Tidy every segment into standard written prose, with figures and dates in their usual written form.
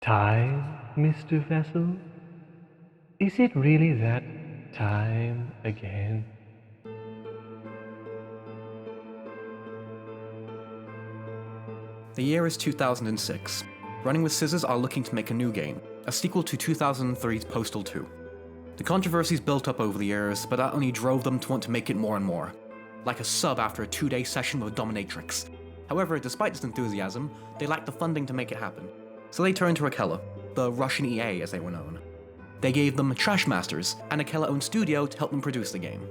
Time, Mr. Vessel? Is it really that time again? The year is 2006. Running with Scissors are looking to make a new game, a sequel to 2003's Postal 2. The controversies built up over the years, but that only drove them to want to make it more and more, like a sub after a 2-day session with a dominatrix. However, despite this enthusiasm, they lacked the funding to make it happen. So they turned to Akella, the Russian EA as they were known. They gave them Trash Masters, an Akella-owned studio to help them produce the game.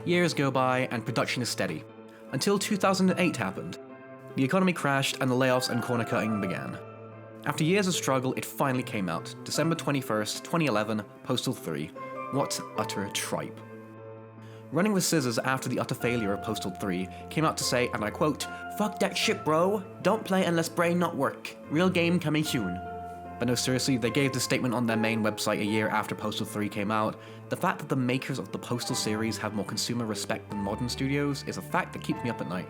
Years go by and production is steady, until 2008 happened. The economy crashed and the layoffs and corner cutting began. After years of struggle, it finally came out, December 21st, 2011, Postal 3. What utter tripe. Running with Scissors after the utter failure of Postal 3 came out to say, and I quote, "Fuck that shit, bro. Don't play unless brain not work. Real game coming soon." But no, seriously, they gave this statement on their main website a year after Postal 3 came out. The fact that the makers of the Postal series have more consumer respect than modern studios is a fact that keeps me up at night.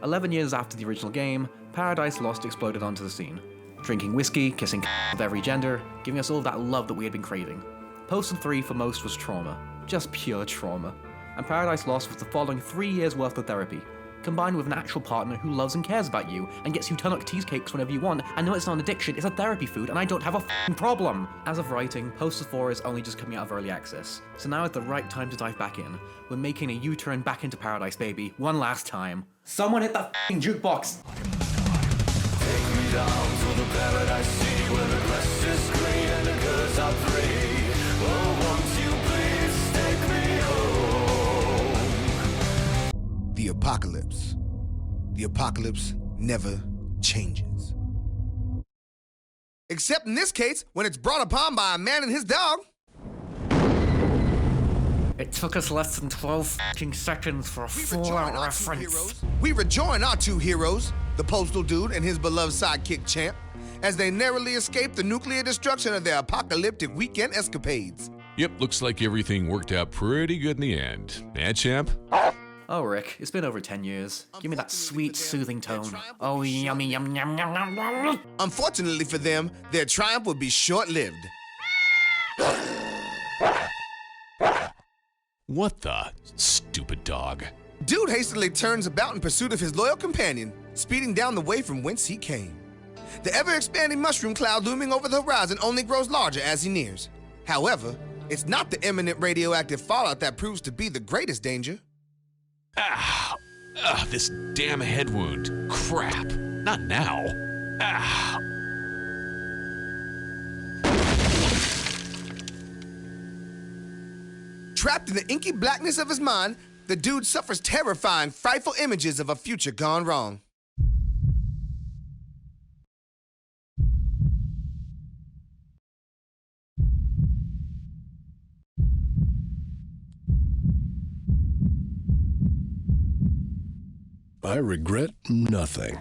11 years after the original game, Paradise Lost exploded onto the scene. Drinking whiskey, kissing of every gender, giving us all that love that we had been craving. Postal 3 for most was trauma. Just pure trauma. And Paradise Lost was the following 3 years worth of therapy, combined with an actual partner who loves and cares about you and gets you Tunnock cheesecakes whenever you want. I know it's not an addiction, it's a therapy food, and I don't have a f***ing problem. As of writing, Postal 4 is only just coming out of early access, so now is the right time to dive back in. We're making a U-turn back into Paradise, baby, one last time. Someone hit that f***ing jukebox! Take me down to the paradise sea where the grass is green and the girls are free. Oh, won't you please take me home? The apocalypse. The apocalypse never changes. Except in this case, when it's brought upon by a man and his dog. It took us less than 12 f***ing seconds for a full-out reference. We rejoin our two heroes, the Postal Dude and his beloved sidekick Champ, as they narrowly escape the nuclear destruction of their apocalyptic weekend escapades. Yep, looks like everything worked out pretty good in the end. Eh, Champ? Oh, Rick, it's been over 10 years. Give me that sweet, soothing tone. Oh, yummy, yum, yum, yum, yum, yum. Unfortunately for them, their triumph would be short-lived. What the? Stupid dog. Dude hastily turns about in pursuit of his loyal companion, speeding down the way from whence he came. The ever-expanding mushroom cloud looming over the horizon only grows larger as he nears. However, it's not the imminent radioactive fallout that proves to be the greatest danger. Ah, this damn head wound. Crap. Not now. Ah. Trapped in the inky blackness of his mind, the dude suffers terrifying, frightful images of a future gone wrong. I regret nothing.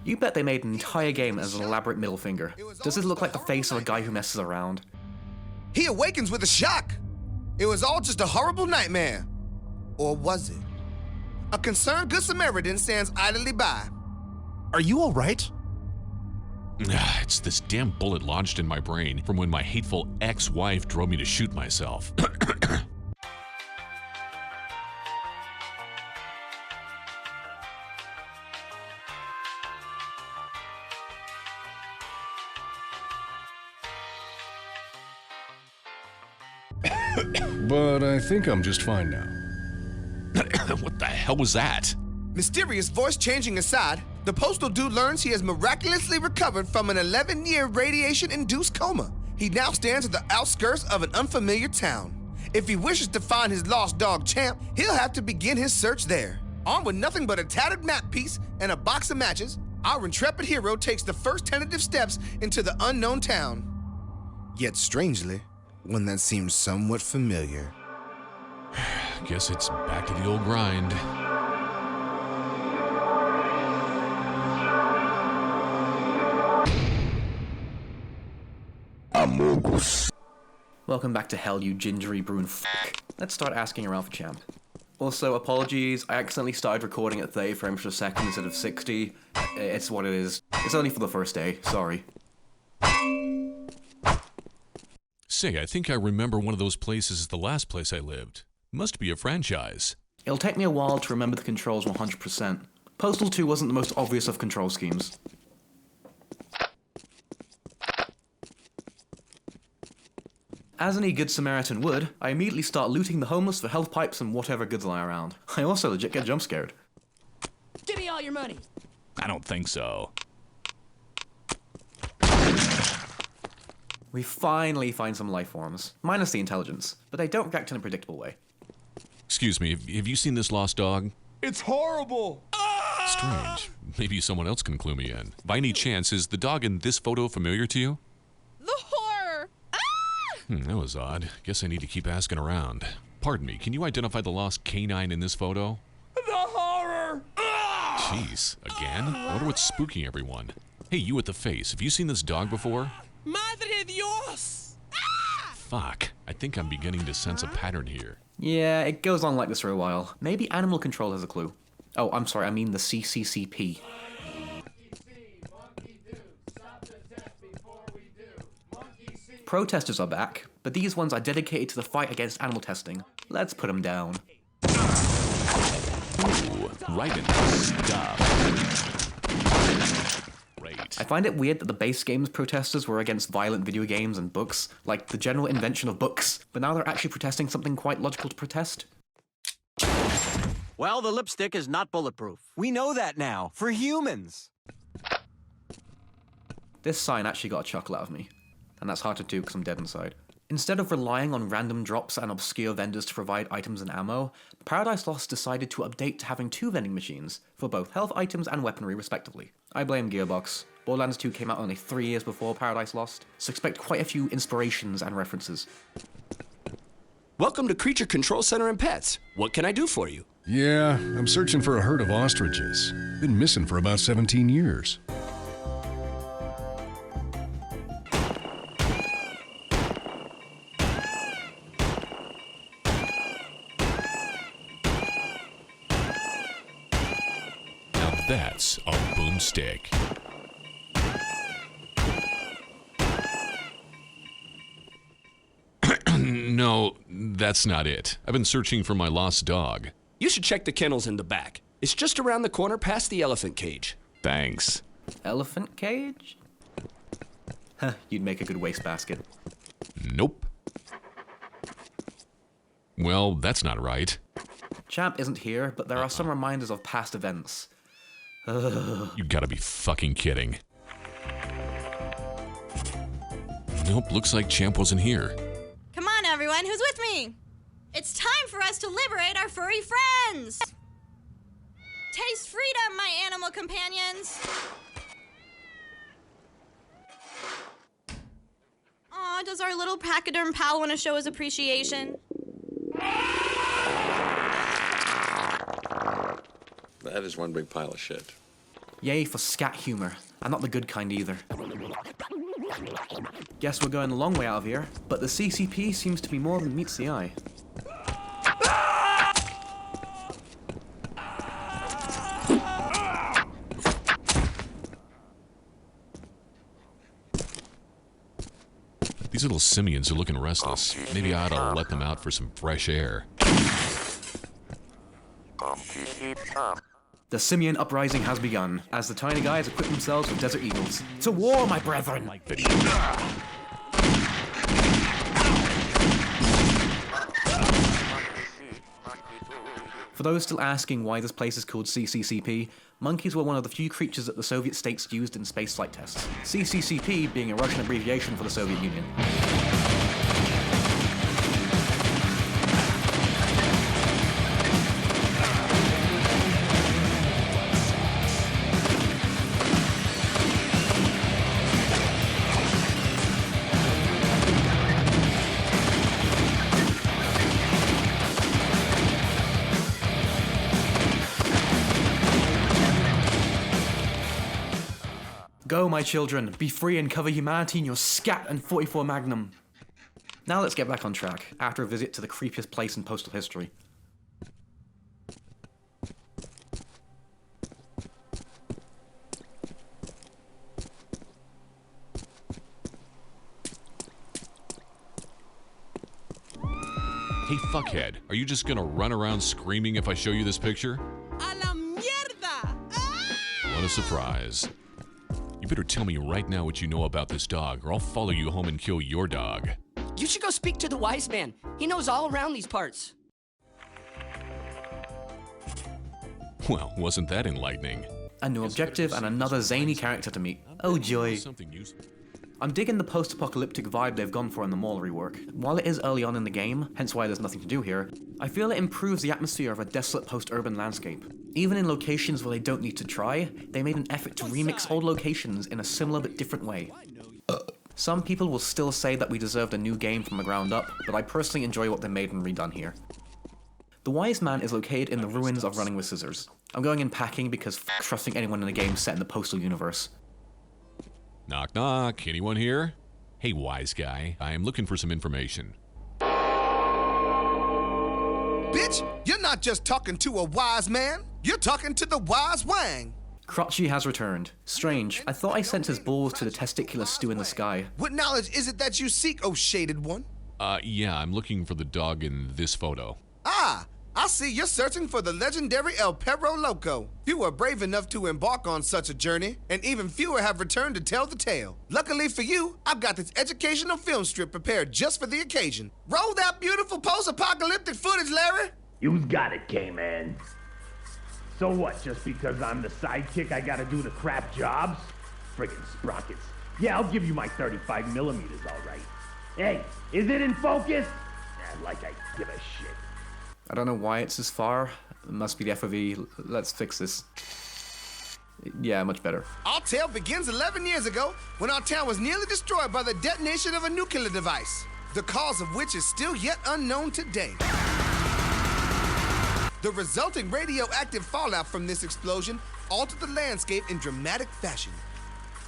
You bet they made an entire game as an elaborate middle finger. Does this look like the face of a guy who messes around? He awakens with a shock. It was all just a horrible nightmare. Or was it? A concerned Good Samaritan stands idly by. Are you all right? It's this damn bullet lodged in my brain from when my hateful ex-wife drove me to shoot myself. But I think I'm just fine now. What the hell was that? Mysterious voice changing aside, the Postal Dude learns he has miraculously recovered from an 11-year radiation-induced coma. He now stands at the outskirts of an unfamiliar town. If he wishes to find his lost dog Champ, he'll have to begin his search there. Armed with nothing but a tattered map piece and a box of matches, our intrepid hero takes the first tentative steps into the unknown town. Yet strangely, one that seems somewhat familiar. Guess it's back to the old grind. Amogus. Welcome back to hell, you gingery brune fuck. Let's start asking around for Champ. Also, apologies, I accidentally started recording at 30 frames per second instead of 60. It's what it is. It's only for the first day, sorry. Say, I think I remember one of those places as the last place I lived. Must be a franchise. It'll take me a while to remember the controls 100%. Postal 2 wasn't the most obvious of control schemes. As any good Samaritan would, I immediately start looting the homeless for health pipes and whatever goods lie around. I also legit get jump scared. Give me all your money. I don't think so. We finally find some life forms, minus the intelligence, but they don't react in a predictable way. Excuse me, have you seen this lost dog? It's horrible! Strange. Maybe someone else can clue me in. By any chance, is the dog in this photo familiar to you? The horror! That was odd. Guess I need to keep asking around. Pardon me, can you identify the lost canine in this photo? The horror! Jeez, again? I wonder what's spooking everyone. Hey, you at the face, have you seen this dog before? Madre Dios! Fuck, I think I'm beginning to sense a pattern here. Yeah, it goes on like this for a while. Maybe Animal Control has a clue. Oh, I'm sorry, I mean the CCCP. Protesters are back, but these ones are dedicated to the fight against animal testing. Let's put them down. Ooh, right in the stuff. Great. I find it weird that the base game's protesters were against violent video games and books, like the general invention of books, but now they're actually protesting something quite logical to protest. Well, the lipstick is not bulletproof. We know that now, for humans. This sign actually got a chuckle out of me, and that's hard to do because I'm dead inside. Instead of relying on random drops and obscure vendors to provide items and ammo, Paradise Lost decided to update to having 2 vending machines, for both health items and weaponry respectively. I blame Gearbox. Borderlands 2 came out only 3 years before Paradise Lost, so expect quite a few inspirations and references. Welcome to Creature Control Center and Pets. What can I do for you? Yeah, I'm searching for a herd of ostriches. Been missing for about 17 years. Now that's a boomstick. No, that's not it. I've been searching for my lost dog. You should check the kennels in the back. It's just around the corner past the elephant cage. Thanks. Elephant cage? Huh, you'd make a good wastebasket. Nope. Well, that's not right. Champ isn't here, but there are some reminders of past events. You gotta be fucking kidding. Nope, looks like Champ wasn't here. Come on, everyone, who's with me? It's time for us to liberate our furry friends! Taste freedom, my animal companions! Aw, does our little pachyderm pal want to show his appreciation? That is one big pile of shit. Yay for scat humor, and not the good kind either. Guess we're going a long way out of here, but the CCP seems to be more than meets the eye. These little simians are looking restless. Maybe I ought to let them out for some fresh air. The simian uprising has begun, as the tiny guys equip themselves with desert eagles. To war, my brethren! For those still asking why this place is called CCCP, monkeys were one of the few creatures that the Soviet states used in space flight tests. CCCP being a Russian abbreviation for the Soviet Union. Go, my children, be free and cover humanity in your scat and 44 Magnum. Now let's get back on track, after a visit to the creepiest place in postal history. Hey, fuckhead, are you just gonna run around screaming if I show you this picture? A la mierda! What a surprise. You better tell me right now what you know about this dog, or I'll follow you home and kill your dog. You should go speak to the wise man. He knows all around these parts. Well, wasn't that enlightening? A new objective and another zany character to meet. Oh joy. I'm digging the post-apocalyptic vibe they've gone for in the mall rework. While it is early on in the game, hence why there's nothing to do here, I feel it improves the atmosphere of a desolate post-urban landscape. Even in locations where they don't need to try, they made an effort to remix old locations in a similar but different way. Some people will still say that we deserved a new game from the ground up, but I personally enjoy what they made and redone here. The Wise Man is located in the ruins of Running with Scissors. I'm going in packing because f*** trusting anyone in a game set in the Postal universe. Knock knock, anyone here? Hey wise guy, I am looking for some information. Bitch, you're not just talking to a wise man, you're talking to the wise Wang. Crotchy has returned. Strange, I thought I sent his balls to the testicular stew in the sky. What knowledge is it that you seek, oh shaded one? Yeah, I'm looking for the dog in this photo. Ah, I see you're searching for the legendary El Perro Loco. Few are brave enough to embark on such a journey, and even fewer have returned to tell the tale. Luckily for you, I've got this educational film strip prepared just for the occasion. Roll that beautiful post-apocalyptic footage, Larry. You's got it, K-Man. So what, just because I'm the sidekick I gotta do the crap jobs? Friggin' sprockets. Yeah, I'll give you my 35 millimeters, all right. Hey, is it in focus? Like I give a shit. I don't know why it's this far. It must be the FOV. Let's fix this. Yeah, much better. Our tale begins 11 years ago when our town was nearly destroyed by the detonation of a nuclear device, the cause of which is still yet unknown today. The resulting radioactive fallout from this explosion altered the landscape in dramatic fashion,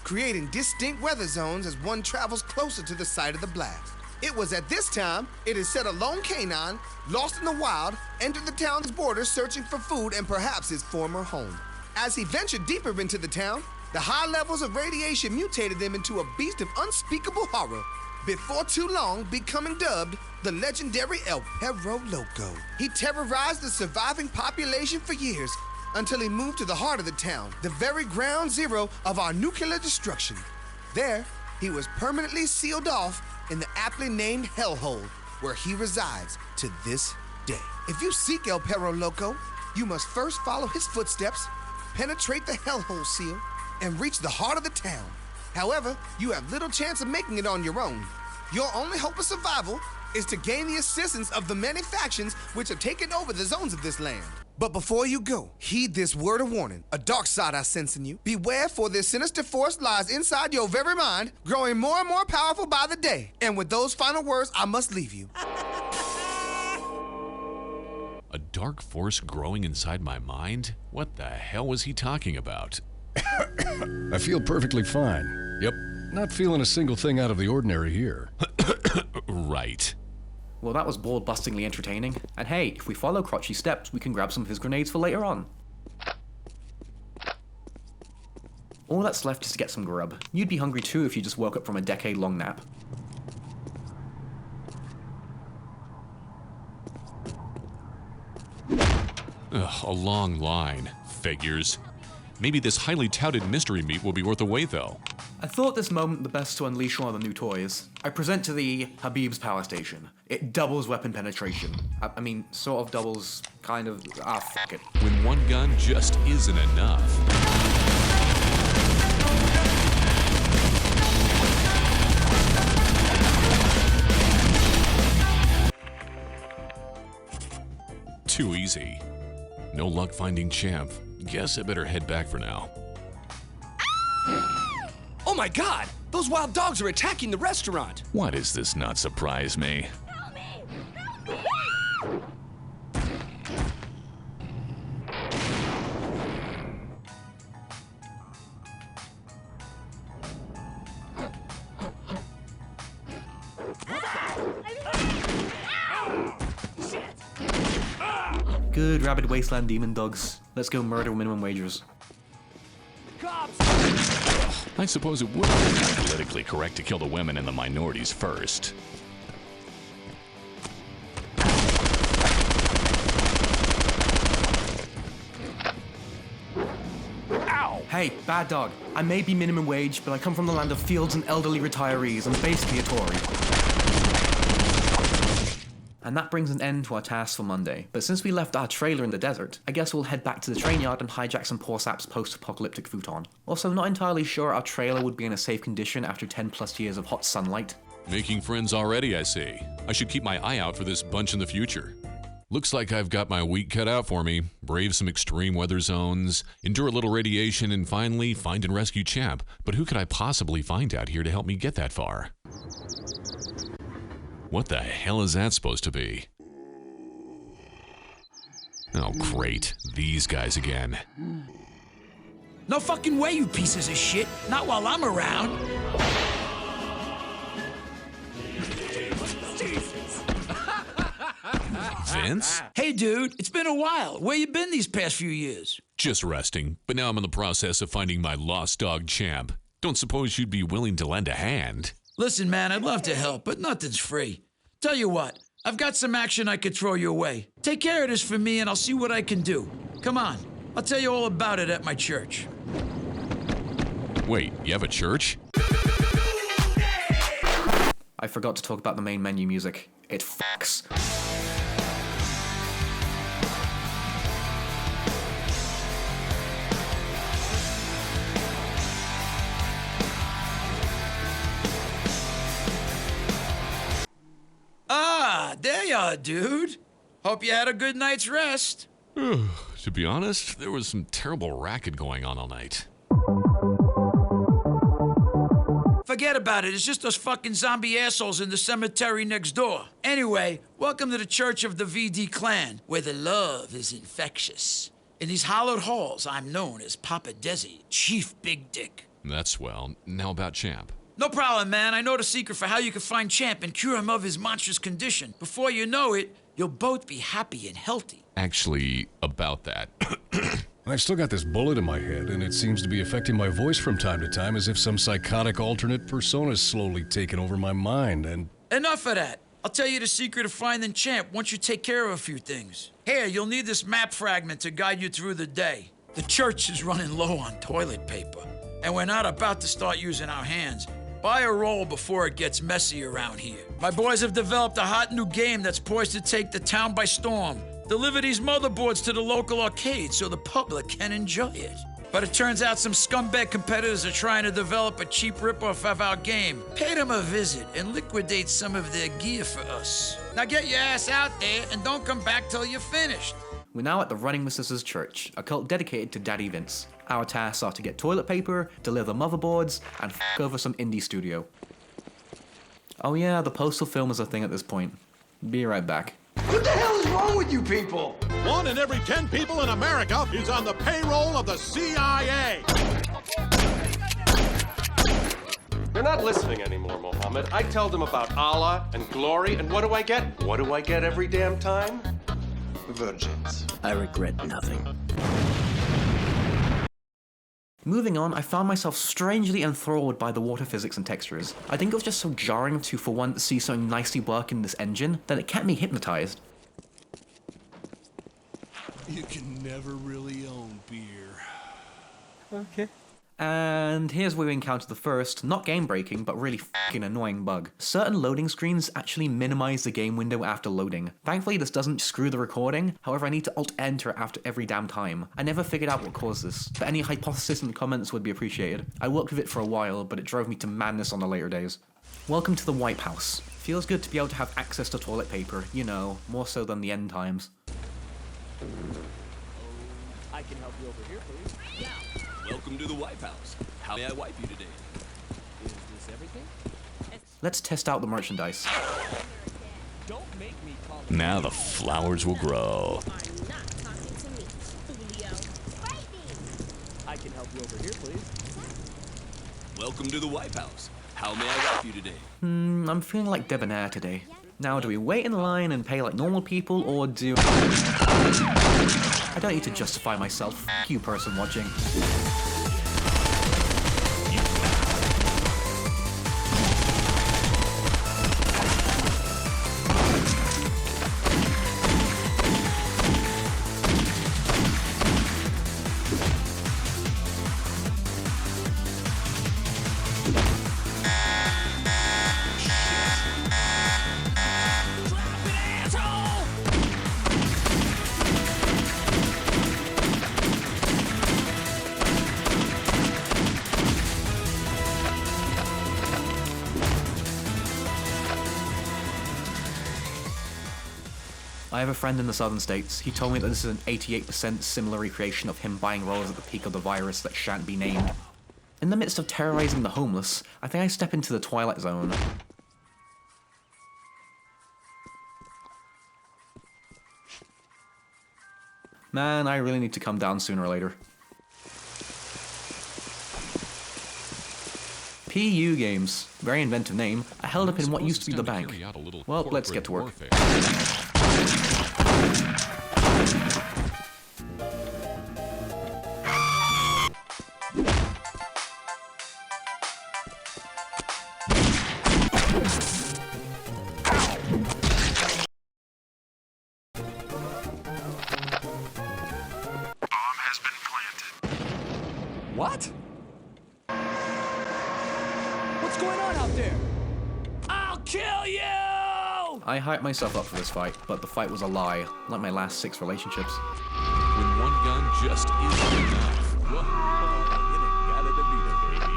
creating distinct weather zones as one travels closer to the site of the blast. It was at this time, it is said a lone canine, lost in the wild, entered the town's borders searching for food and perhaps his former home. As he ventured deeper into the town, the high levels of radiation mutated them into a beast of unspeakable horror, before too long becoming dubbed the legendary El Perro Loco. He terrorized the surviving population for years until he moved to the heart of the town, the very ground zero of our nuclear destruction. There, he was permanently sealed off in the aptly named Hellhole, where he resides to this day. If you seek El Perro Loco, you must first follow his footsteps, penetrate the Hellhole seal, and reach the heart of the town. However, you have little chance of making it on your own. Your only hope of survival is to gain the assistance of the many factions which have taken over the zones of this land. But before you go, heed this word of warning. A dark side I sense in you. Beware, for this sinister force lies inside your very mind, growing more and more powerful by the day. And with those final words, I must leave you. A dark force growing inside my mind? What the hell was he talking about? I feel perfectly fine. Yep, not feeling a single thing out of the ordinary here. Right. Well, that was ball-bustingly entertaining. And hey, if we follow Crotchy's steps, we can grab some of his grenades for later on. All that's left is to get some grub. You'd be hungry too if you just woke up from a decade-long nap. Ugh, a long line. Figures. Maybe this highly touted mystery meat will be worth a wait, though. I thought this moment the best to unleash one of the new toys. I present to the Habib's Power Station. It doubles weapon penetration. I mean, sort of doubles, kind of, fuck it. When one gun just isn't enough. Too easy. No luck finding champ. Guess I better head back for now. Oh my god! Those wild dogs are attacking the restaurant! Why does this not surprise me? Help me! Help me! Good rabid wasteland demon dogs. Let's go murder minimum wagers. I suppose it would be politically correct to kill the women and the minorities first. Hey, bad dog. I may be minimum wage, but I come from the land of fields and elderly retirees. I'm basically a Tory. And that brings an end to our task for Monday. But since we left our trailer in the desert, I guess we'll head back to the train yard and hijack some poor sap's post-apocalyptic futon. Also, not entirely sure our trailer would be in a safe condition after 10 plus years of hot sunlight. Making friends already, I see. I should keep my eye out for this bunch in the future. Looks like I've got my week cut out for me. Brave some extreme weather zones, endure a little radiation, and finally find and rescue Champ. But who could I possibly find out here to help me get that far? What the hell is that supposed to be? Oh, great. These guys again. No fucking way, you pieces of shit. Not while I'm around. Vince? Hey, dude, it's been a while. Where you been these past few years? Just resting, but now I'm in the process of finding my lost dog, Champ. Don't suppose you'd be willing to lend a hand? Listen, man, I'd love to help, but nothing's free. Tell you what, I've got some action I could throw your way. Take care of this for me and I'll see what I can do. Come on, I'll tell you all about it at my church. Wait, you have a church? I forgot to talk about the main menu music. It fucks. Ah, there you are, dude. Hope you had a good night's rest. To be honest, there was some terrible racket going on all night. Forget about it. It's just those fucking zombie assholes in the cemetery next door. Anyway, welcome to the Church of the VD Clan, where the love is infectious. In these hallowed halls, I'm known as Papa Desi, Chief Big Dick. That's swell. Now about Champ. No problem, man. I know the secret for how you can find Champ and cure him of his monstrous condition. Before you know it, you'll both be happy and healthy. Actually, about that. I've still got this bullet in my head, and it seems to be affecting my voice from time to time as if some psychotic alternate persona's slowly taking over my mind, and... Enough of that. I'll tell you the secret of finding Champ once you take care of a few things. Here, you'll need this map fragment to guide you through the day. The church is running low on toilet paper, and we're not about to start using our hands. Buy a roll before it gets messy around here. My boys have developed a hot new game that's poised to take the town by storm. Deliver these motherboards to the local arcade so the public can enjoy it. But it turns out some scumbag competitors are trying to develop a cheap ripoff of our game. Pay them a visit and liquidate some of their gear for us. Now get your ass out there and don't come back till you're finished. We're now at the Running with Scissors Church, a cult dedicated to Daddy Vince. Our tasks are to get toilet paper, deliver motherboards, and f*** over some indie studio. Oh yeah, the Postal film is a thing at this point. Be right back. What the hell is wrong with you people? 1 in every 10 people in America is on the payroll of the CIA. They're not listening anymore, Mohammed. I tell them about Allah and glory, and what do I get? What do I get every damn time? Virgins. I regret nothing. Moving on, I found myself strangely enthralled by the water physics and textures. I think it was just so jarring to, for once, see something nicely work in this engine that it kept me hypnotized. You can never really own beer. Okay. And here's where we encounter the first, not game-breaking, but really f***ing annoying bug. Certain loading screens actually minimize the game window after loading. Thankfully, this doesn't screw the recording, however I need to Alt-Enter after every damn time. I never figured out what caused this, but any hypothesis in the comments would be appreciated. I worked with it for a while, but it drove me to madness on the later days. Welcome to the White House. Feels good to be able to have access to toilet paper, you know, more so than the end times. I can help you over here, please. Welcome to the White House. How may I wipe you today? Is this everything? Let's test out the merchandise. Don't make me call it. Now the flowers will grow. I can help you over here, please. Welcome to the White House. How may I wipe you today? I'm feeling like debonair today. Now, do we wait in line and pay like normal people, or do... I don't need to justify myself. F*** you, person watching. I have a friend in the southern states. He told me that this is an 88% similar recreation of him buying rolls at the peak of the virus that shan't be named. In the midst of terrorizing the homeless, I think I step into the Twilight Zone. Man, I really need to come down sooner or later. PU Games. Very inventive name. I held up in what used to be the bank. Well, let's get to work. What? What's going on out there? I'll kill you! I hyped myself up for this fight, but the fight was a lie, like my last 6 relationships. When one gun just isn't enough. Whoa, you gotta delete it, baby.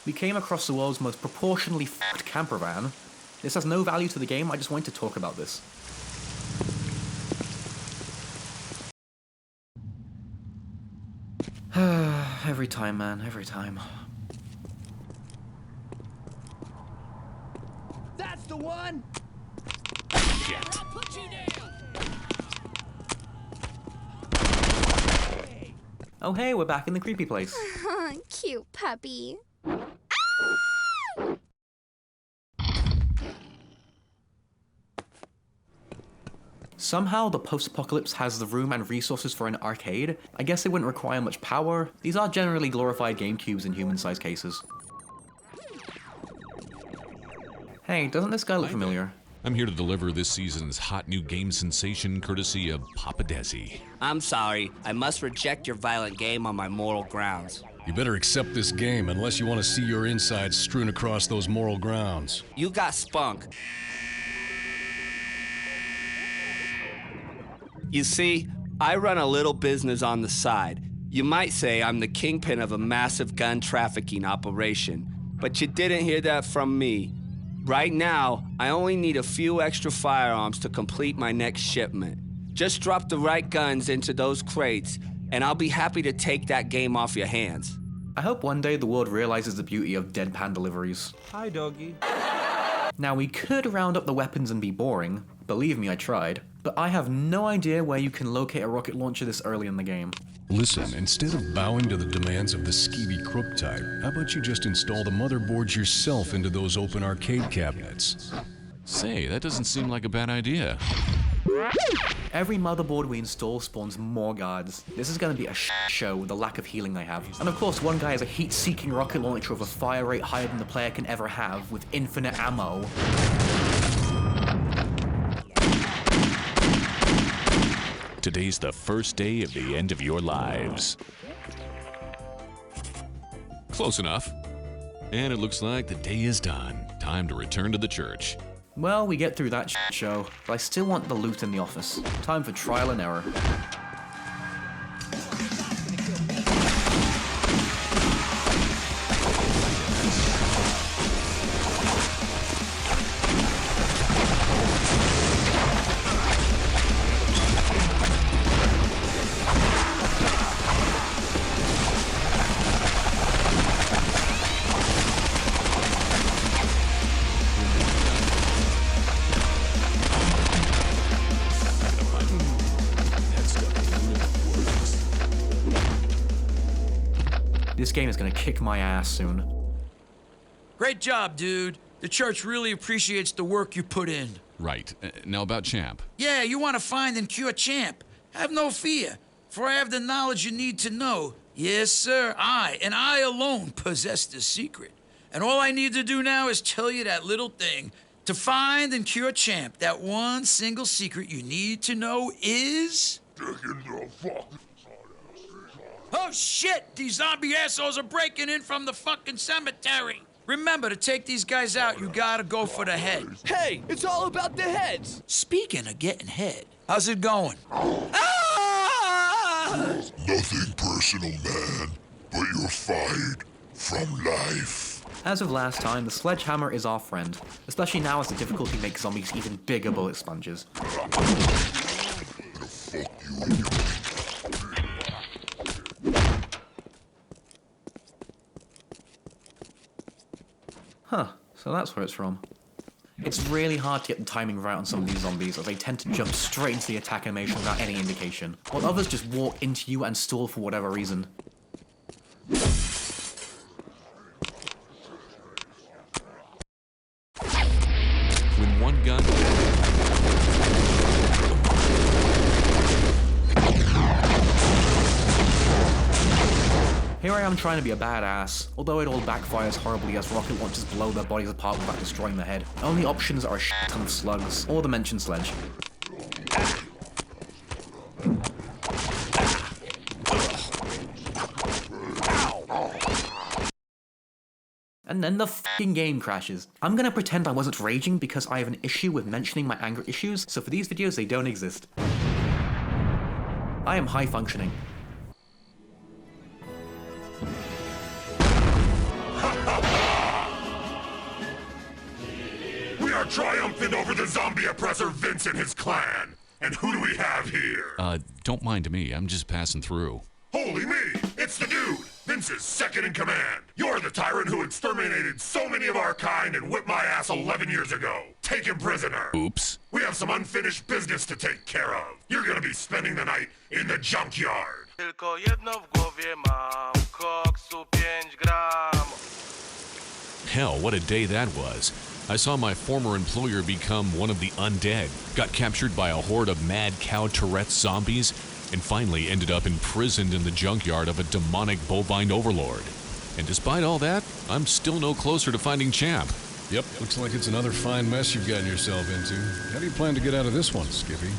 We came across the world's most proportionally f***ed camper van. This has no value to the game, I just wanted to talk about this. Every time, man, every time. That's the one! Shit. I'll put you down! Oh hey, we're back in the creepy place. Cute puppy. Somehow, the post-apocalypse has the room and resources for an arcade. I guess it wouldn't require much power. These are generally glorified GameCubes in human-sized cases. Hey, doesn't this guy look familiar? I'm here to deliver this season's hot new game sensation courtesy of Papa Desi. I'm sorry, I must reject your violent game on my moral grounds. You better accept this game unless you want to see your insides strewn across those moral grounds. You got spunk. You see, I run a little business on the side. You might say I'm the kingpin of a massive gun trafficking operation, but you didn't hear that from me. Right now, I only need a few extra firearms to complete my next shipment. Just drop the right guns into those crates, and I'll be happy to take that game off your hands. I hope one day the world realizes the beauty of deadpan deliveries. Hi, doggy. Now, we could round up the weapons and be boring. Believe me, I tried. But I have no idea where you can locate a rocket launcher this early in the game. Listen, instead of bowing to the demands of the skeevy crook type, how about you just install the motherboards yourself into those open arcade cabinets? Say, that doesn't seem like a bad idea. Every motherboard we install spawns more guards. This is going to be a show with the lack of healing I have. And of course, one guy has a heat-seeking rocket launcher with a fire rate higher than the player can ever have, with infinite ammo. Today's the first day of the end of your lives. Close enough. And it looks like the day is done. Time to return to the church. Well, we get through that show, but I still want the loot in the office. Time for trial and error. This game is gonna kick my ass soon. Great job, dude. The church really appreciates the work you put in. Right. Now about Champ. Yeah, you want to find and cure Champ. Have no fear, for I have the knowledge you need to know. Yes, sir, I, and I alone, possess the secret. And all I need to do now is tell you that little thing. To find and cure Champ, that one single secret you need to know is... Oh, shit! These zombie assholes are breaking in from the fucking cemetery! Remember, to take these guys out, you gotta go for the head. Hey, it's all about the heads! Speaking of getting head, how's it going? Ah! Nothing personal, man. but you're fired from life. As of last time, the sledgehammer is our friend, especially now as the difficulty makes zombies even bigger bullet sponges. Huh, so that's where it's from. It's really hard to get the timing right on some of these zombies, as they tend to jump straight into the attack animation without any indication, while others just walk into you and stall for whatever reason. When one gun... Here I am trying to be a badass, although it all backfires horribly as rocket launchers blow their bodies apart without destroying their head. Only options are a shit ton of slugs, or the mentioned sledge. And then the f***ing game crashes. I'm gonna pretend I wasn't raging because I have an issue with mentioning my anger issues, so for these videos they don't exist. I am high functioning. We are triumphant over the zombie oppressor Vince and his clan. And who do we have here? Don't mind me, I'm just passing through. Holy me! It's the dude! Vince's second in command! You're the tyrant who exterminated so many of our kind and whipped my ass 11 years ago! Take him prisoner! Oops. We have some unfinished business to take care of. You're gonna be spending the night in the junkyard. Tylko jedno w głowie mam, koksu 5 gramów. Hell, what a day that was. I saw my former employer become one of the undead, got captured by a horde of mad cow Tourette zombies, and finally ended up imprisoned in the junkyard of a demonic bovine overlord. And despite all that, I'm still no closer to finding Champ. Yep, looks like it's another fine mess you've gotten yourself into. How do you plan to get out of this one, Skippy?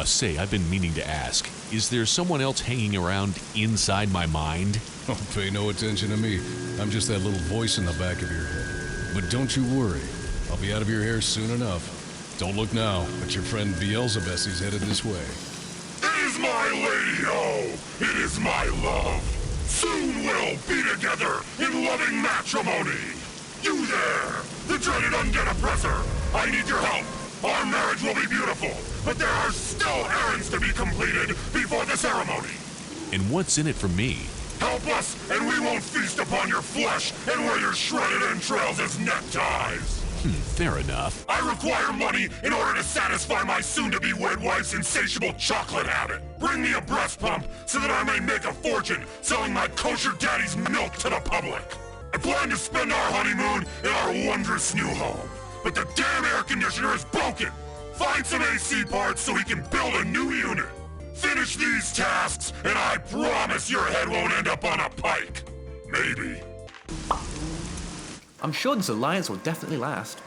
Say, I've been meaning to ask, is there someone else hanging around inside my mind? Oh, pay no attention to me. I'm just that little voice in the back of your head. But don't you worry. I'll be out of your hair soon enough. Don't look now, but your friend Beelzebub's headed this way. It is my lady, oh! It is my love! Soon we'll be together in loving matrimony! You there! The dreaded undead oppressor! I need your help! Our marriage will be beautiful, but there are still errands to be completed before the ceremony! And what's in it for me? Help us, and we won't feast upon your flesh and wear your shredded entrails as neckties! Fair enough. I require money in order to satisfy my soon-to-be wed wife's insatiable chocolate habit. Bring me a breast pump so that I may make a fortune selling my kosher daddy's milk to the public. I plan to spend our honeymoon in our wondrous new home, but the damn air conditioner is broken. Find some AC parts so we can build a new unit. Finish these tasks, and I promise your head won't end up on a pike. Maybe. I'm sure this alliance will definitely last.